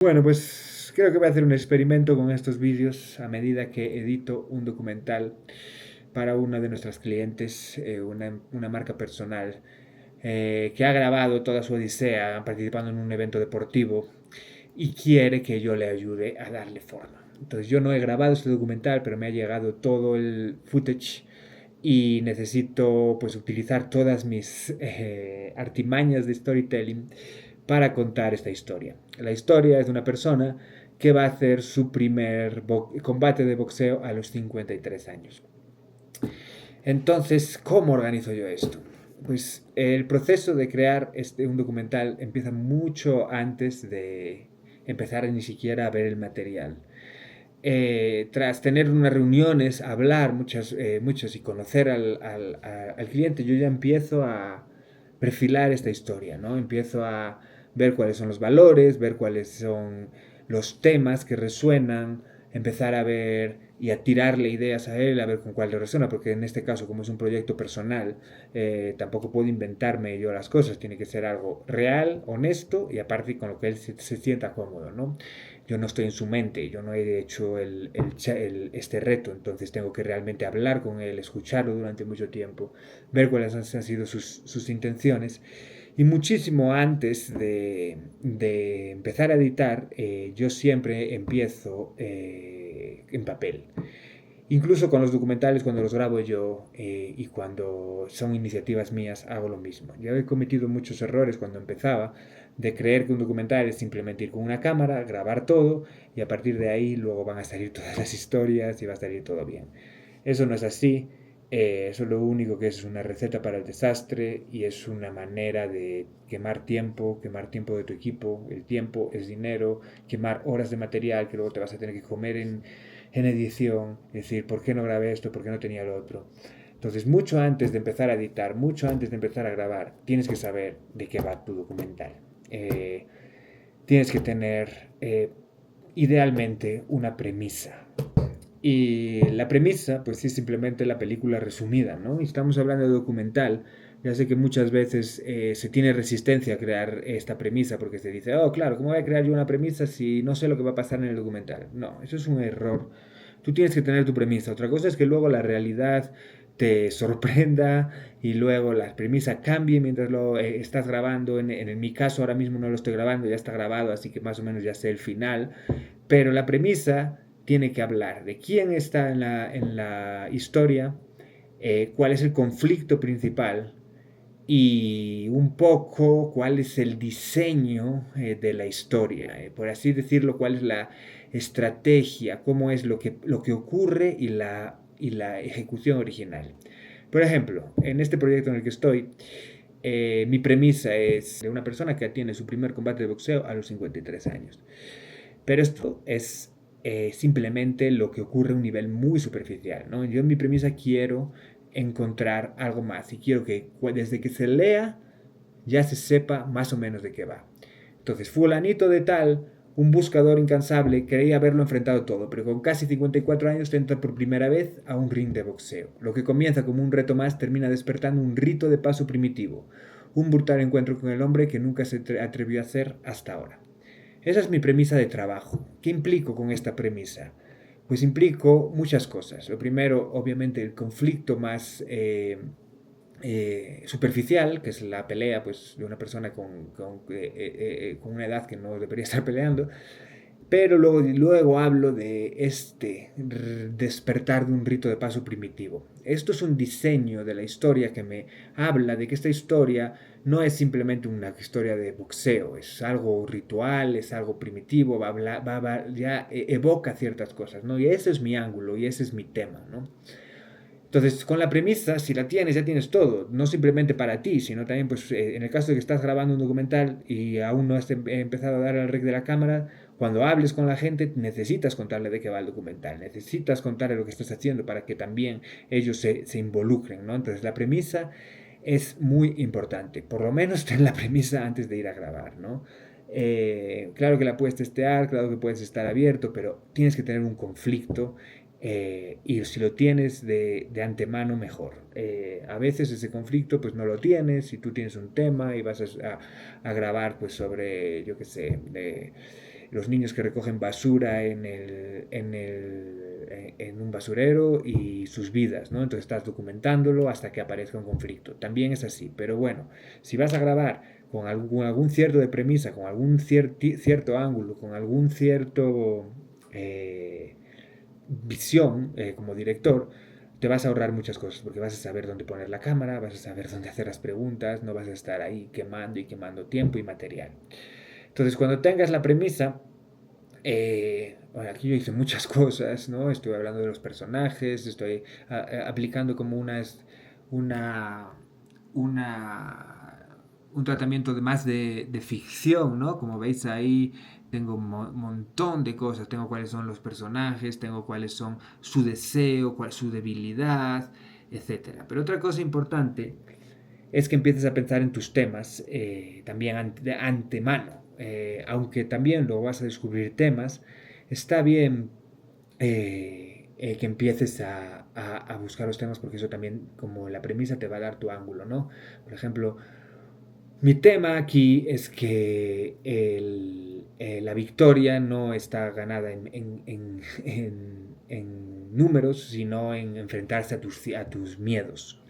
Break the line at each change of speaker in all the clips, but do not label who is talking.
Bueno, pues creo que voy a hacer un experimento con estos vídeos a medida que edito un documental para una de nuestras clientes, una marca personal, que ha grabado toda su odisea participando en un evento deportivo y quiere que yo le ayude a darle forma. Entonces yo no he grabado este documental, pero me ha llegado todo el footage y necesito pues utilizar todas mis artimañas de storytelling para contar esta historia. La historia es de una persona que va a hacer su primer combate de boxeo a los 53 años. Entonces, ¿cómo organizo yo esto? Pues el proceso de crear un documental empieza mucho antes de empezar ni siquiera a ver el material. Tras tener unas reuniones, hablar muchas y conocer al cliente, yo ya empiezo a perfilar esta historia, ¿no? Empiezo a ver cuáles son los valores, ver cuáles son los temas que resuenan, empezar a ver y a tirarle ideas a él, a ver con cuál le resuena, porque en este caso, como es un proyecto personal, tampoco puedo inventarme yo las cosas, tiene que ser algo real, honesto y aparte con lo que él se sienta cómodo, ¿no? Yo no estoy en su mente, yo no he hecho este reto, entonces tengo que realmente hablar con él, escucharlo durante mucho tiempo, ver cuáles han sido sus intenciones. Y muchísimo antes de empezar a editar, yo siempre empiezo en papel. Incluso con los documentales, cuando los grabo yo y cuando son iniciativas mías, hago lo mismo. Yo he cometido muchos errores cuando empezaba de creer que un documental es simplemente ir con una cámara, grabar todo y a partir de ahí luego van a salir todas las historias y va a salir todo bien. Eso no es así. Eso lo único que es una receta para el desastre y es una manera de quemar tiempo de tu equipo. El tiempo es dinero, quemar horas de material que luego te vas a tener que comer en edición, es decir, ¿por qué no grabé esto? ¿Por qué no tenía lo otro? Entonces, mucho antes de empezar a editar, mucho antes de empezar a grabar, tienes que saber de qué va tu documental. Eh, Tienes que tener, idealmente, una premisa. Y la premisa, pues es simplemente la película resumida, ¿no? Y estamos hablando de documental. Ya sé que muchas veces se tiene resistencia a crear esta premisa porque se dice, oh, claro, ¿cómo voy a crear yo una premisa si no sé lo que va a pasar en el documental? No, eso es un error. Tú tienes que tener tu premisa. Otra cosa es que luego la realidad te sorprenda y luego la premisa cambie mientras lo estás grabando. En mi caso ahora mismo no lo estoy grabando, ya está grabado, así que más o menos ya sé el final. Pero la premisa tiene que hablar de quién está en la historia, cuál es el conflicto principal y un poco cuál es el diseño de la historia, por así decirlo, cuál es la estrategia, cómo es lo que ocurre y la ejecución original. Por ejemplo, en este proyecto en el que estoy, mi premisa es de una persona que tiene su primer combate de boxeo a los 53 años. Pero esto es simplemente lo que ocurre a un nivel muy superficial, ¿no? Yo en mi premisa quiero encontrar algo más y quiero que desde que se lea ya se sepa más o menos de qué va. Entonces, fulanito de tal, un buscador incansable, creía haberlo enfrentado todo, pero con casi 54 años entra por primera vez a un ring de boxeo. Lo que comienza como un reto más termina despertando un rito de paso primitivo, un brutal encuentro con el hombre que nunca se atrevió a hacer hasta ahora. Esa es mi premisa de trabajo. ¿Qué implico con esta premisa? Pues implico muchas cosas. Lo primero, obviamente, el conflicto más superficial, que es la pelea pues, de una persona con una edad que no debería estar peleando, pero luego hablo de este despertar de un rito de paso primitivo. Esto es un diseño de la historia que me habla de que esta historia no es simplemente una historia de boxeo, es algo ritual, es algo primitivo, ya evoca ciertas cosas, ¿no? Y ese es mi ángulo y ese es mi tema, ¿no? Entonces, con la premisa, si la tienes, ya tienes todo. No simplemente para ti, sino también, pues, en el caso de que estás grabando un documental y aún no has empezado a dar al rec de la cámara, cuando hables con la gente, necesitas contarle de qué va el documental. Necesitas contarle lo que estás haciendo para que también ellos se involucren, ¿no? Entonces, la premisa es muy importante. Por lo menos ten la premisa antes de ir a grabar, ¿no? Claro que la puedes testear, claro que puedes estar abierto, pero tienes que tener un conflicto y si lo tienes de antemano, mejor. A veces ese conflicto pues no lo tienes, si tú tienes un tema y vas a grabar pues sobre, yo qué sé, los niños que recogen basura en un basurero y sus vidas, ¿no? Entonces estás documentándolo hasta que aparezca un conflicto. También es así, pero bueno, si vas a grabar con algún cierto de premisa, con algún cierto ángulo, con algún cierto visión como director, te vas a ahorrar muchas cosas, porque vas a saber dónde poner la cámara, vas a saber dónde hacer las preguntas, no vas a estar ahí quemando y quemando tiempo y material. Entonces, cuando tengas la premisa, bueno, aquí yo hice muchas cosas, ¿no? Estoy hablando de los personajes, estoy aplicando como una, una, un tratamiento de más de ficción, ¿no? Como veis ahí, tengo un montón de cosas. Tengo cuáles son los personajes, tengo cuáles son su deseo, cuál es su debilidad, etcétera. Pero otra cosa importante es que empieces a pensar en tus temas también de antemano. Aunque también luego vas a descubrir temas, está bien que empieces a buscar los temas porque eso también, como la premisa, te va a dar tu ángulo, ¿no? Por ejemplo, mi tema aquí es que la victoria no está ganada en números, sino en enfrentarse a tus miedos.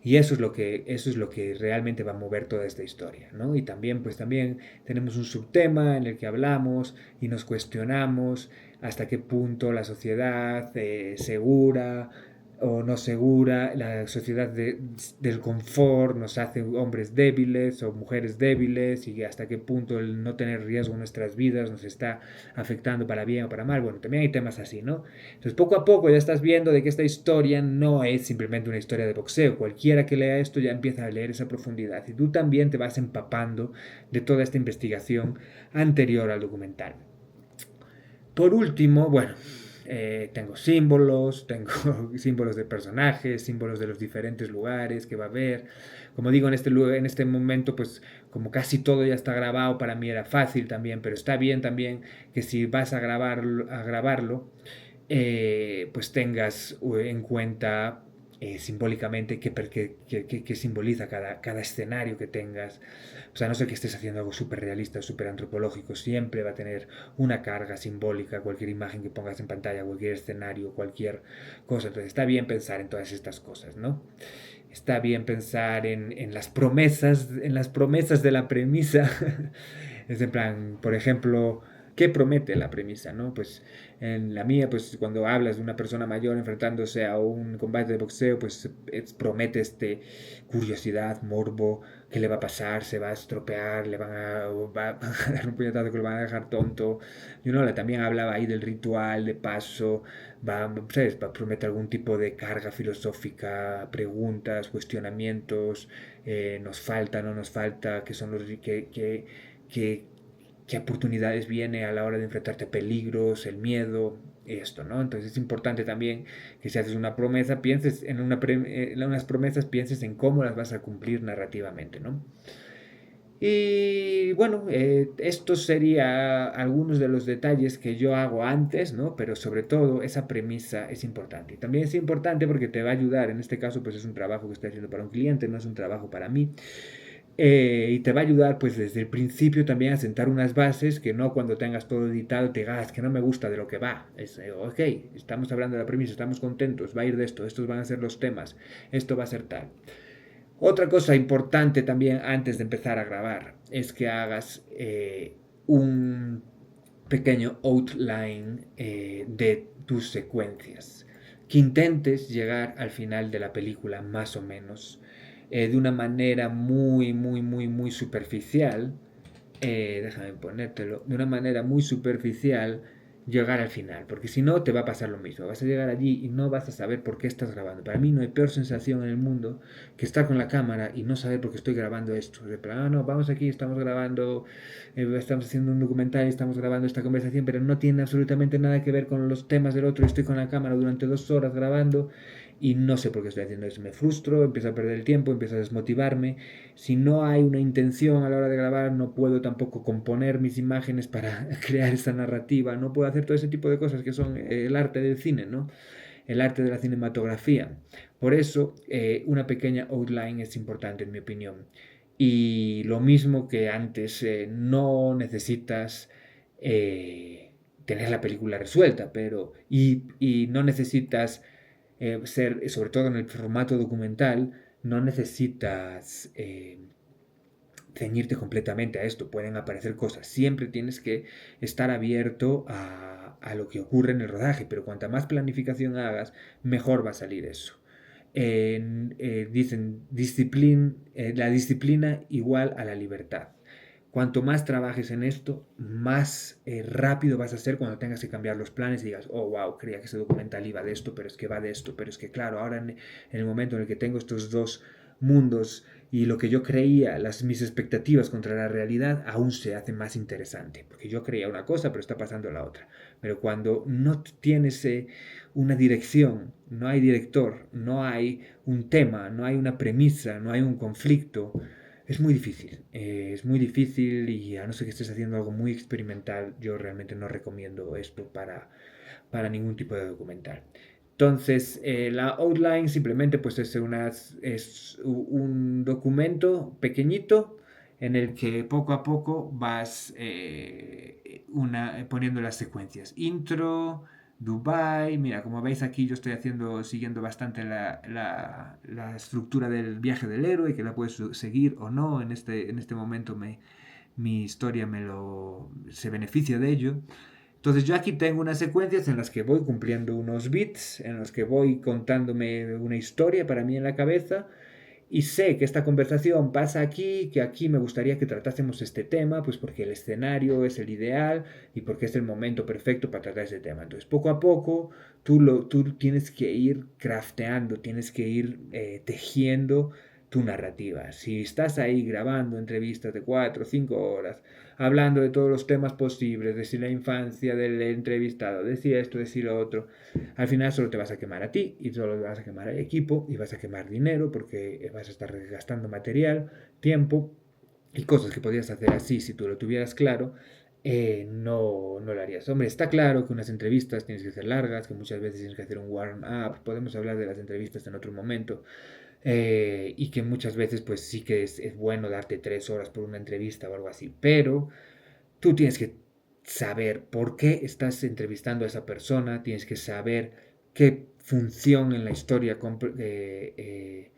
Y eso es lo que realmente va a mover toda esta historia, ¿no? Y también, pues también tenemos un subtema en el que hablamos y nos cuestionamos hasta qué punto la sociedad segura o no segura, la sociedad del confort nos hace hombres débiles o mujeres débiles y hasta qué punto el no tener riesgo en nuestras vidas nos está afectando para bien o para mal. Bueno, también hay temas así, ¿no? Entonces poco a poco ya estás viendo de que esta historia no es simplemente una historia de boxeo. Cualquiera que lea esto ya empieza a leer esa profundidad y tú también te vas empapando de toda esta investigación anterior al documental. Por último, bueno, tengo símbolos, tengo símbolos de personajes, símbolos de los diferentes lugares que va a haber. Como digo, en este momento, pues como casi todo ya está grabado, para mí era fácil también, pero está bien también que si vas a grabarlo pues tengas en cuenta simbólicamente qué simboliza cada escenario que tengas. O sea, no sé que estés haciendo algo súper realista, súper antropológico, siempre va a tener una carga simbólica, cualquier imagen que pongas en pantalla, cualquier escenario, cualquier cosa. Entonces está bien pensar en todas estas cosas, ¿no? Está bien pensar en las promesas de la premisa. Es en plan, por ejemplo, ¿qué promete la premisa, no? Pues en la mía, pues cuando hablas de una persona mayor enfrentándose a un combate de boxeo, pues promete curiosidad, morbo, qué le va a pasar, se va a estropear, va a dar un puñetazo que lo van a dejar tonto. Y uno también hablaba ahí del ritual, de paso, ¿sabes? Promete algún tipo de carga filosófica, preguntas, cuestionamientos, nos falta, no nos falta, qué son los que qué oportunidades viene a la hora de enfrentarte a peligros, el miedo, esto, ¿no? Entonces es importante también que si haces una promesa, pienses en unas promesas, pienses en cómo las vas a cumplir narrativamente, ¿no? Y bueno, estos serían algunos de los detalles que yo hago antes, ¿no? Pero sobre todo esa premisa es importante. Y también es importante porque te va a ayudar, en este caso pues es un trabajo que estoy haciendo para un cliente, no es un trabajo para mí. Y te va a ayudar pues desde el principio también a sentar unas bases que no cuando tengas todo editado te digas que no me gusta de lo que va. Ok, estamos hablando de la premisa, estamos contentos, va a ir de esto, estos van a ser los temas, esto va a ser tal. Otra cosa importante también antes de empezar a grabar es que hagas un pequeño outline de tus secuencias. Que intentes llegar al final de la película más o menos de una manera muy superficial. Déjame ponértelo. De una manera muy superficial llegar al final, porque si no te va a pasar lo mismo, vas a llegar allí y no vas a saber por qué estás grabando. Para mí no hay peor sensación en el mundo que estar con la cámara y no saber por qué estoy grabando esto. De plan, no, vamos aquí, estamos grabando, estamos haciendo un documental, estamos grabando esta conversación, pero no tiene absolutamente nada que ver con los temas del otro. Estoy con la cámara durante 2 horas grabando y no sé por qué estoy haciendo eso. Me frustro, empiezo a perder el tiempo, empiezo a desmotivarme. Si no hay una intención a la hora de grabar, no puedo tampoco componer mis imágenes para crear esa narrativa, no puedo hacer todo ese tipo de cosas que son el arte del cine, ¿no? El arte de la cinematografía. Por eso, una pequeña outline es importante, en mi opinión. Y lo mismo que antes, no necesitas tener la película resuelta, pero y no necesitas ser, sobre todo en el formato documental, no necesitas ceñirte completamente a esto, pueden aparecer cosas, siempre tienes que estar abierto a lo que ocurre en el rodaje, pero cuanta más planificación hagas, mejor va a salir eso. Dicen la disciplina igual a la libertad. Cuanto más trabajes en esto, más rápido vas a ser cuando tengas que cambiar los planes y digas, oh, wow, creía que ese documental iba de esto, pero es que va de esto, pero es que claro, ahora en el momento en el que tengo estos dos mundos y lo que yo creía, mis expectativas contra la realidad, aún se hace más interesante, porque yo creía una cosa, pero está pasando la otra. Pero cuando no tienes una dirección, no hay director, no hay un tema, no hay una premisa, no hay un conflicto, es muy difícil y a no ser que estés haciendo algo muy experimental, yo realmente no recomiendo esto para ningún tipo de documental. Entonces, la outline simplemente pues es un documento pequeñito en el que poco a poco vas poniendo las secuencias. Intro, Dubai, mira, como veis aquí yo estoy siguiendo bastante la estructura del viaje del héroe, que la puedes seguir o no, en este momento mi historia se beneficia de ello. Entonces yo aquí tengo unas secuencias en las que voy cumpliendo unos beats, en los que voy contándome una historia para mí en la cabeza y sé que esta conversación pasa aquí, que aquí me gustaría que tratásemos este tema, pues porque el escenario es el ideal y porque es el momento perfecto para tratar ese tema. Entonces poco a poco tú tienes que ir crafteando, tienes que ir tejiendo tu narrativa. Si estás ahí grabando entrevistas de 4 o 5 horas, hablando de todos los temas posibles, de si la infancia del entrevistado, de si esto, de si lo otro, al final solo te vas a quemar a ti y solo te vas a quemar al equipo y vas a quemar dinero porque vas a estar gastando material, tiempo y cosas que podrías hacer así si tú lo tuvieras claro. No lo harías. Hombre, está claro que unas entrevistas tienes que ser largas, que muchas veces tienes que hacer un warm-up. Podemos hablar de las entrevistas en otro momento. Y que muchas veces pues sí que es bueno darte 3 horas por una entrevista o algo así. Pero tú tienes que saber por qué estás entrevistando a esa persona, tienes que saber qué función en la historia cumple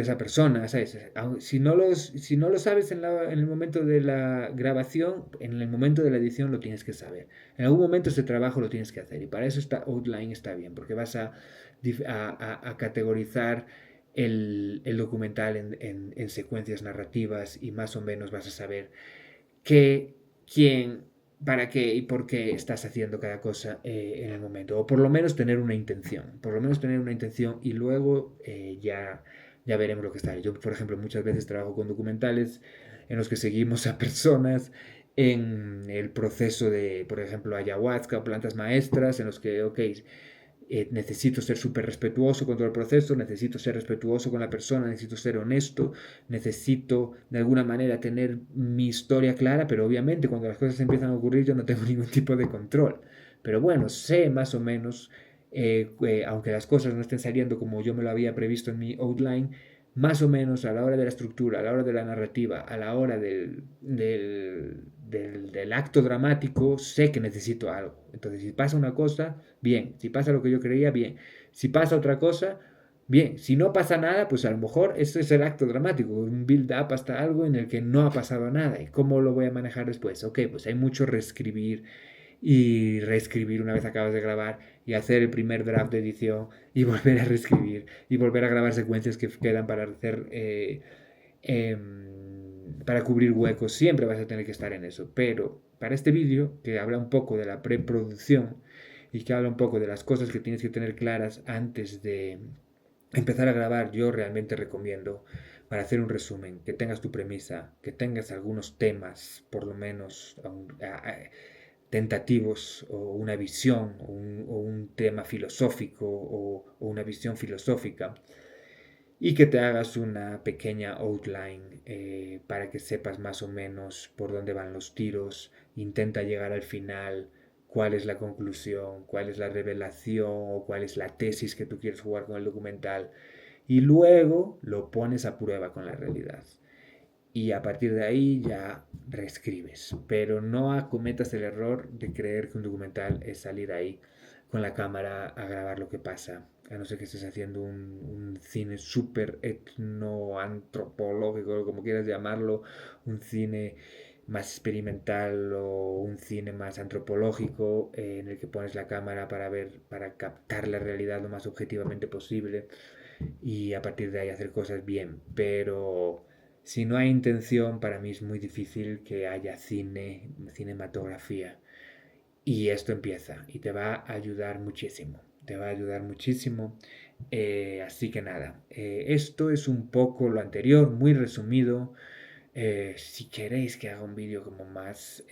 esa persona, ¿sabes? Si no lo sabes en el momento de la grabación, en el momento de la edición lo tienes que saber. En algún momento ese trabajo lo tienes que hacer y para eso esta outline está bien, porque vas a categorizar el documental en secuencias narrativas y más o menos vas a saber qué, quién, para qué y por qué estás haciendo cada cosa en el momento. O por lo menos tener una intención. Por lo menos tener una intención y luego ya veremos lo que está. Yo, por ejemplo, muchas veces trabajo con documentales en los que seguimos a personas en el proceso de, por ejemplo, ayahuasca o plantas maestras, en los que, ok, necesito ser súper respetuoso con todo el proceso, necesito ser respetuoso con la persona, necesito ser honesto, necesito de alguna manera tener mi historia clara, pero obviamente cuando las cosas empiezan a ocurrir yo no tengo ningún tipo de control. Pero bueno, sé más o menos, aunque las cosas no estén saliendo como yo me lo había previsto en mi outline, más o menos a la hora de la estructura, a la hora de la narrativa, a la hora del acto dramático, sé que necesito algo. Entonces, si pasa una cosa, bien. Si pasa lo que yo creía, bien. Si pasa otra cosa, bien. Si no pasa nada, pues a lo mejor ese es el acto dramático, un build-up hasta algo en el que no ha pasado nada. ¿Y cómo lo voy a manejar después? Ok, pues hay mucho reescribir y reescribir una vez acabas de grabar y hacer el primer draft de edición y volver a reescribir y volver a grabar secuencias que quedan para hacer para cubrir huecos. Siempre vas a tener que estar en eso, pero para este vídeo que habla un poco de la preproducción y que habla un poco de las cosas que tienes que tener claras antes de empezar a grabar, yo realmente recomiendo, para hacer un resumen, que tengas tu premisa, que tengas algunos temas, por lo menos tentativos, o una visión, o un tema filosófico, o una visión filosófica, y que te hagas una pequeña outline para que sepas más o menos por dónde van los tiros, intenta llegar al final, cuál es la conclusión, cuál es la revelación o cuál es la tesis que tú quieres jugar con el documental y luego lo pones a prueba con la realidad. y a partir de ahí ya reescribes. Pero no acometas el error de creer que un documental es salir ahí con la cámara a grabar lo que pasa. A no ser que estés haciendo un cine súper etnoantropológico, como quieras llamarlo, un cine más experimental o un cine más antropológico, en el que pones la cámara para ver, para captar la realidad lo más objetivamente posible y a partir de ahí hacer cosas bien. Pero si no hay intención, para mí es muy difícil que haya cinematografía. Y esto empieza y te va a ayudar muchísimo. Te va a ayudar muchísimo. Así que nada, esto es un poco lo anterior, muy resumido. Si queréis que haga un vídeo como más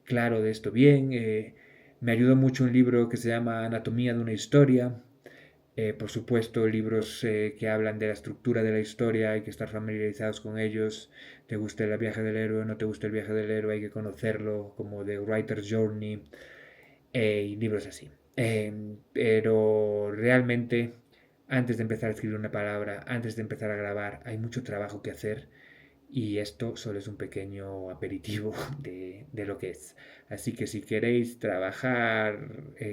claro de esto, bien. Me ayudó mucho un libro que se llama Anatomía de una historia. Por supuesto, libros que hablan de la estructura de la historia, hay que estar familiarizados con ellos. Te gusta el viaje del héroe, no te gusta el viaje del héroe, hay que conocerlo, como The Writer's Journey y libros así. Pero realmente, antes de empezar a escribir una palabra, antes de empezar a grabar, hay mucho trabajo que hacer y esto solo es un pequeño aperitivo de lo que es. Así que si queréis trabajar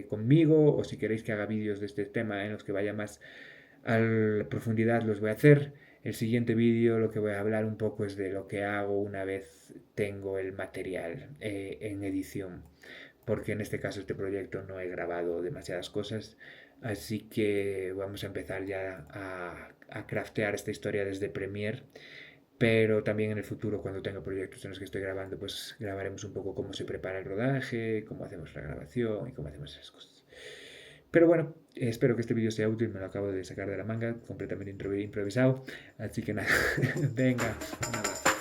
conmigo o si queréis que haga vídeos de este tema en los que vaya más a la profundidad, los voy a hacer. El siguiente vídeo lo que voy a hablar un poco es de lo que hago una vez tengo el material en edición. Porque en este caso este proyecto no he grabado demasiadas cosas. Así que vamos a empezar ya a craftear esta historia desde Premiere, pero también en el futuro, cuando tenga proyectos en los que estoy grabando, pues grabaremos un poco cómo se prepara el rodaje, cómo hacemos la grabación y cómo hacemos esas cosas. Pero bueno, espero que este vídeo sea útil, me lo acabo de sacar de la manga, completamente improvisado, así que nada, venga, un abrazo.